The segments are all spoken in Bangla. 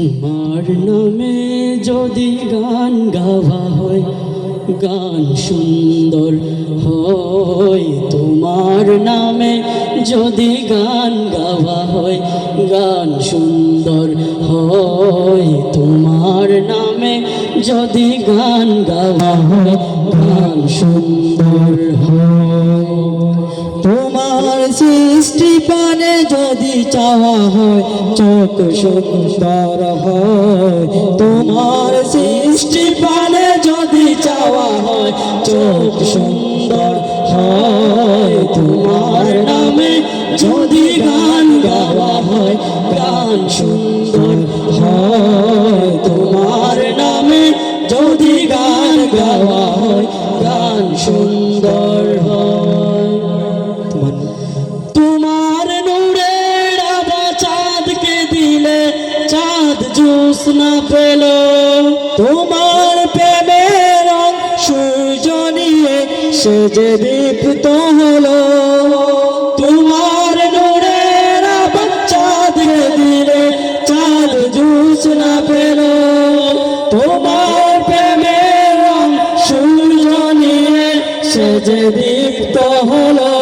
তোমার নামে যদি গান গাওয়া হয়, গান সুন্দর হয়। তোমার নামে যদি গান গাওয়া হয়, গান সুন্দর হয়। তোমার নামে যদি গান গাওয়া হয়, গান সুন্দর হয়। তোমার সৃষ্টি পানে যদি চাওয়া হয়, চোখ সুন্দর হয়। তোমার সৃষ্টি পানে যদি চাওয়া হয়, চোখ সুন্দর হয়। তোমার নামে যদি গান গাওয়া হয়, গান সুন্দর হয়। তোমার নামে যদি গান গাওয়া হয়, গান সুন্দর হয়। তোমার নূরের আভা চাঁদকে দিলে চাঁদ জ্যোৎস্না পেল। তোমার প্রেমের রং সূর্য নিয়ে সে যে দীপ্ত হলো। তোমার নূরের আভা চাঁদকে দিলে চাঁদ জ্যোৎস্না পেল। তোমার প্রেমের রং সূর্য নিয়ে সে যে দীপ্ত হলো।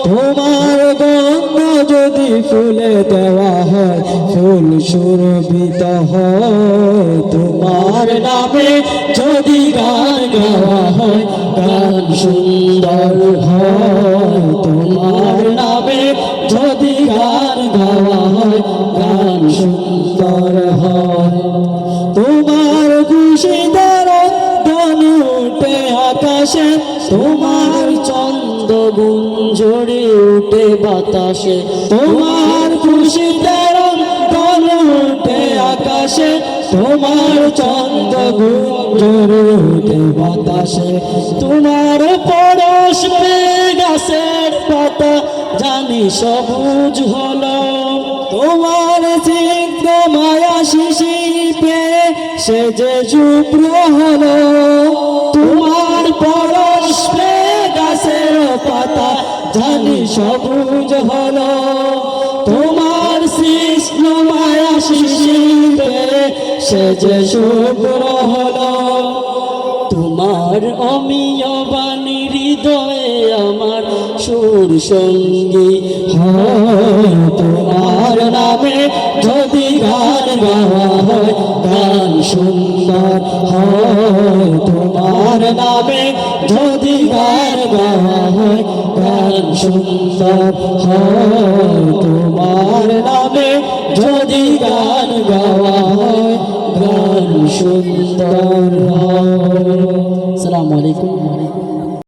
তোমার গন্ধ যদি ফুলে দেওয়া হয়, ফুল সুরভিত হয়। তোমার নামে যদি গান গাওয়া হয়, গান সুন্দর হয়। তোমার নামে যদি গান গাওয়া হয়, গান সুন্দর হয়। তোমার খুশিদার গান উঠে আকাশে, তোমার চন্দ্র গুঞ্জরে উঠে বাতাসে। তোমার খুশিদার গান উঠে আকাশে, তোমার চন্দ্র গুঞ্জরে উঠে বাতাসে। তোমার পরশ পেয়ে গাছের পাতা জানি সবুজ হলো। তোমার স্নিগ্ধ মায়া শিশির পেয়ে সে যে শুভ্র হলো। তোমার পরশ পেয়ে গাছের পাতা জানি সবুজ হলো। তোমার সৃষ্ণ মায়া শিশির পেয়ে সে যে শুভ্র হলো। তোমার অমিয় বাণী হৃদয়ে আমার সুর সঙ্গী হয়। তোমার নামে যদি গান গাওয়া হয়, গান সুন্দর হয়। তোমার নামে যদি গান গাওয়া হয়, গান সুন্দর হয়। তোমার নামে যদি গান গাওয়া হয়, গান সুন্দর হয়। আসসালামু আলাইকুম।